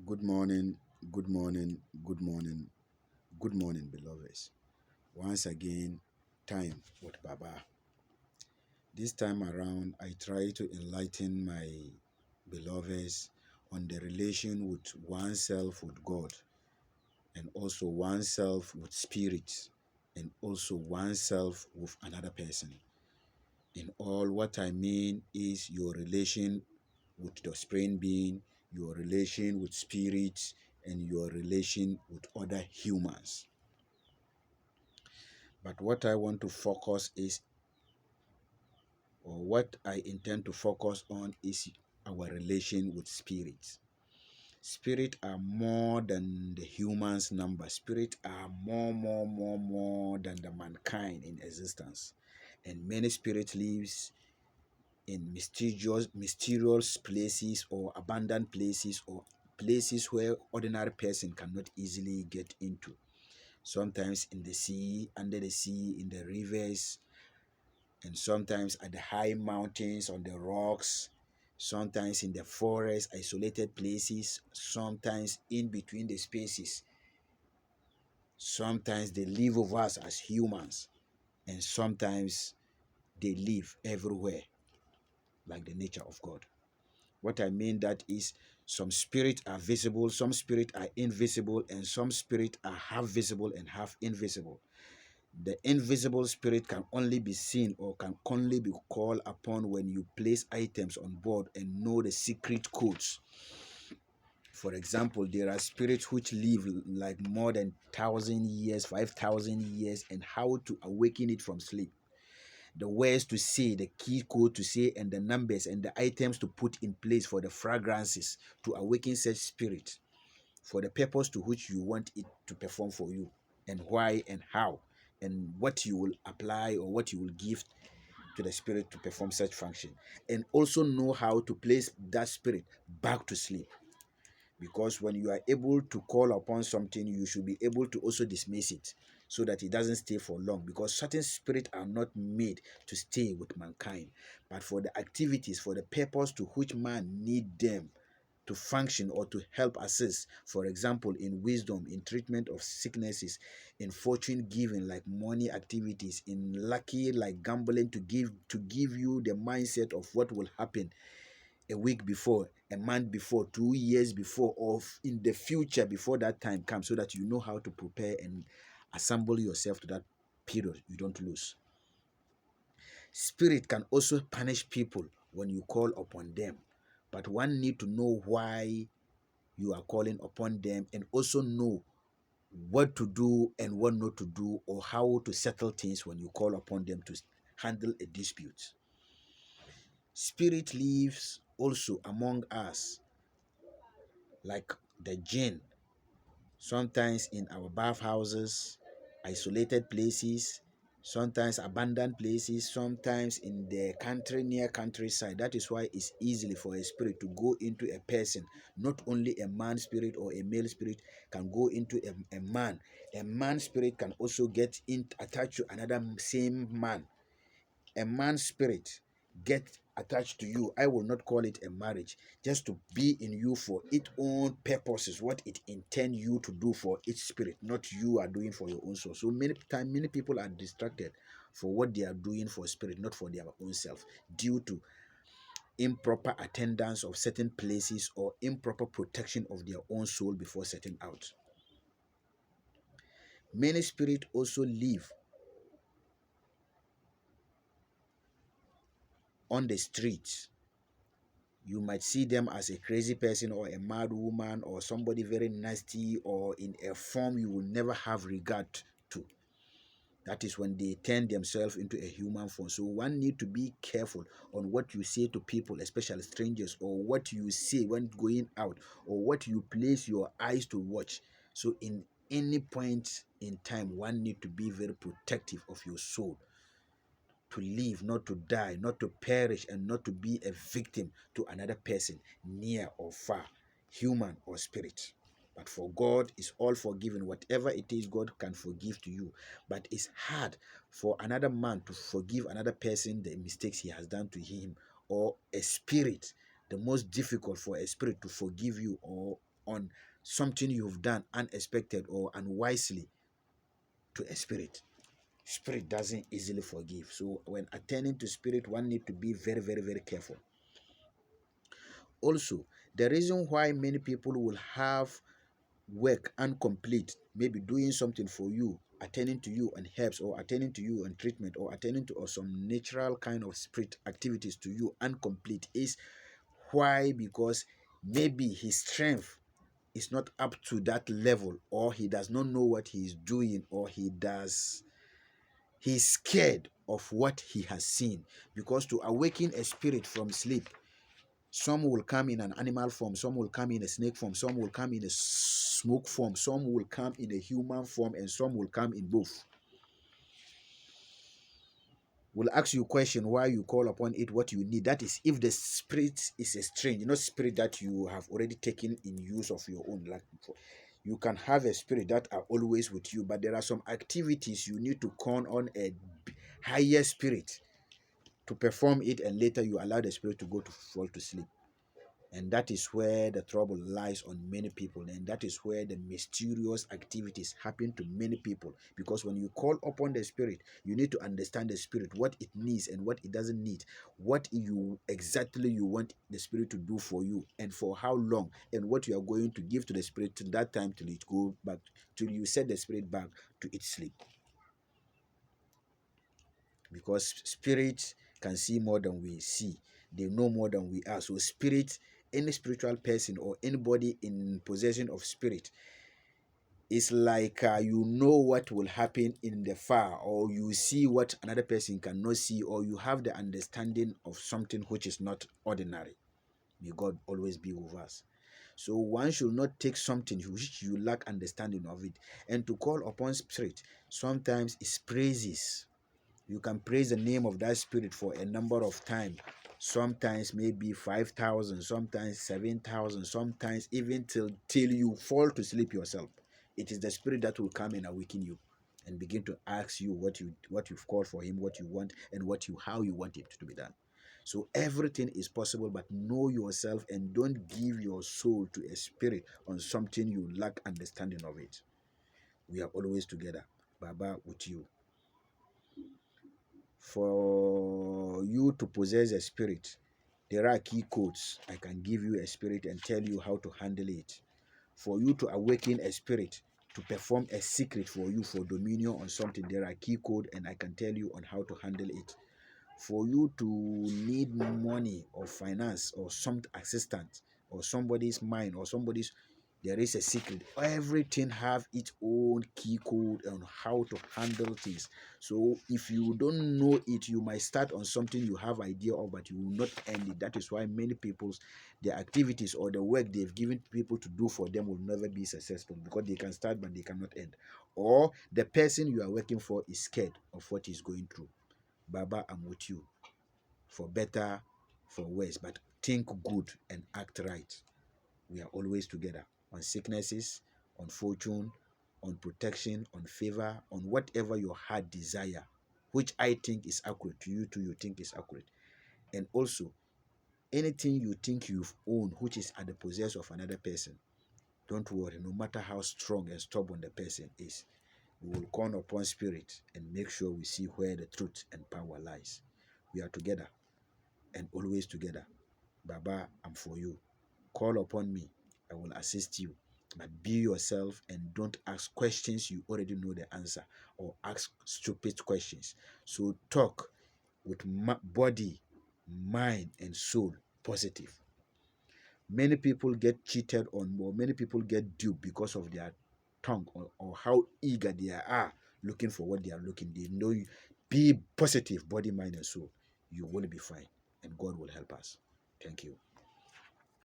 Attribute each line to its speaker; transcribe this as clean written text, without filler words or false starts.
Speaker 1: Good morning, good morning, good morning, good morning, beloveds. Once again, time with Baba. This time around, I try to enlighten my beloveds on the relation with oneself with God, and also oneself with spirit, and also oneself with another person. In all, what I mean is your relation with the supreme being, your relation with spirits, and your relation with other humans. But what I want to focus is, or what I intend to focus on, is our relation with spirits. Spirit are more than the humans number. Spirit are more than the mankind in existence. And many spirit lives in mysterious places or abandoned places or places where ordinary person cannot easily get into. Sometimes in the sea, under the sea, in the rivers, and sometimes at the high mountains, on the rocks, sometimes in the forest, isolated places, sometimes in between the spaces. Sometimes they live with us as humans, and sometimes they live everywhere, like the nature of God. What I mean that is, some spirits are visible, some spirits are invisible, and some spirits are half visible and half invisible. The invisible spirit can only be seen or can only be called upon when you place items on board and know the secret codes. For example, there are spirits which live like more than 1,000 years, 5,000 years, and how to awaken it from sleep. The words to say, the key code to say, and the numbers and the items to put in place for the fragrances to awaken such spirit for the purpose to which you want it to perform for you, and why and how, and what you will apply or what you will give to the spirit to perform such function, and also know how to place that spirit back to sleep. Because when you are able to call upon something, you should be able to also dismiss it so that it doesn't stay for long, because certain spirits are not made to stay with mankind, but for the activities, for the purpose to which man need them to function or to help assist. For example, in wisdom, in treatment of sicknesses, in fortune giving like money activities, in lucky like gambling, to give you the mindset of what will happen a week before, a month before, 2 years before, or in the future before that time comes, so that you know how to prepare and assemble yourself to that period. You don't lose. Spirit can also punish people when you call upon them, but one need to know why you are calling upon them, and also know what to do and what not to do, or how to settle things when you call upon them to handle a dispute. Spirit lives also among us, like the jinn, sometimes in our bathhouses, isolated places, sometimes abandoned places, sometimes in the country, near countryside. That is why it's easily for a spirit to go into a person. Not only a man spirit or a male spirit can go into a man. A man spirit can also get in attached to another same man. A man's spirit get attached to you. I will not call it a marriage, just to be in you for its own purposes, what it intend you to do for its spirit, not you are doing for your own soul. So many time, many people are distracted for what they are doing for spirit, not for their own self, due to improper attendance of certain places or improper protection of their own soul before setting out. Many spirits also live on the streets. You might see them as a crazy person or a mad woman or somebody very nasty, or in a form you will never have regard to. That is when they turn themselves into a human form. So one need to be careful on what you say to people, especially strangers, or what you say when going out, or what you place your eyes to watch. So in any point in time, one need to be very protective of your soul, to live, not to die, not to perish, and not to be a victim to another person, near or far, human or spirit. But for God is all forgiven. Whatever it is, God can forgive to you. But it's hard for another man to forgive another person the mistakes he has done to him, or a spirit. The most difficult for a spirit to forgive you or on something you've done unexpected or unwisely to a spirit. Spirit doesn't easily forgive. So when attending to spirit, one need to be very, very, very careful. Also, the reason why many people will have work incomplete, maybe doing something for you, attending to you on helps, or attending to you on treatment, or attending to or some natural kind of spirit activities to you incomplete, is why? Because maybe his strength is not up to that level, or he does not know what he is doing, or he's scared of what he has seen. Because to awaken a spirit from sleep, some will come in an animal form, some will come in a snake form, some will come in a smoke form, some will come in a human form, and some will come in both. Will ask you a question why you call upon it, what you need. That is if the spirit is a strange, not spirit that you have already taken in use of your own. Like you can have a spirit that are always with you, but there are some activities you need to call on a higher spirit to perform it, and later you allow the spirit to go to fall to sleep. And that is where the trouble lies on many people, and that is where the mysterious activities happen to many people. Because when you call upon the spirit, you need to understand the spirit, what it needs and what it doesn't need, what you exactly you want the spirit to do for you, and for how long, and what you are going to give to the spirit till that time, till it go back, till you set the spirit back to its sleep. Because spirits can see more than we see, they know more than we are. So spirit, any spiritual person or anybody in possession of spirit, is like you know what will happen in the far, or you see what another person cannot see, or you have the understanding of something which is not ordinary. May God always be with us. So one should not take something which you lack understanding of it, and to call upon spirit sometimes is praises. You can praise the name of that spirit for a number of times, sometimes maybe 5,000, sometimes 7,000, sometimes even till you fall to sleep yourself. It is the spirit that will come and awaken you and begin to ask you what you've called for him, what you want, and how you want it to be done. So everything is possible, but know yourself and don't give your soul to a spirit on something you lack understanding of it. We are always together. Baba with you. For you to possess a spirit, there are key codes. I can give you a spirit and tell you how to handle it. For you to awaken a spirit to perform a secret for you for dominion on something, there are key code and I can tell you on how to handle it. For you to need money or finance or some assistance or somebody's mind or somebody's, there is a secret. Everything have its own key code on how to handle things. So if you don't know it, you might start on something you have idea of, but you will not end it. That is why many people's the activities or the work they've given people to do for them will never be successful, because they can start but they cannot end. Or the person you are working for is scared of what he's going through. Baba, I'm with you, for better, for worse, but think good and act right. We are always together on sicknesses, on fortune, on protection, on favor, on whatever your heart desire, which I think is accurate to you too, you think is accurate. And also, anything you think you've owned, which is at the possession of another person, don't worry, no matter how strong and stubborn the person is, we will call upon spirit and make sure we see where the truth and power lies. We are together and always together. Baba, I'm for you. Call upon me. I will assist you. But be yourself and don't ask questions you already know the answer, or ask stupid questions. So talk with body, mind, and soul positive. Many people get cheated on, or many people get duped because of their tongue, or how eager they are looking for what they are looking. They know you. Be positive, body, mind, and soul. You will be fine, and God will help us. Thank you.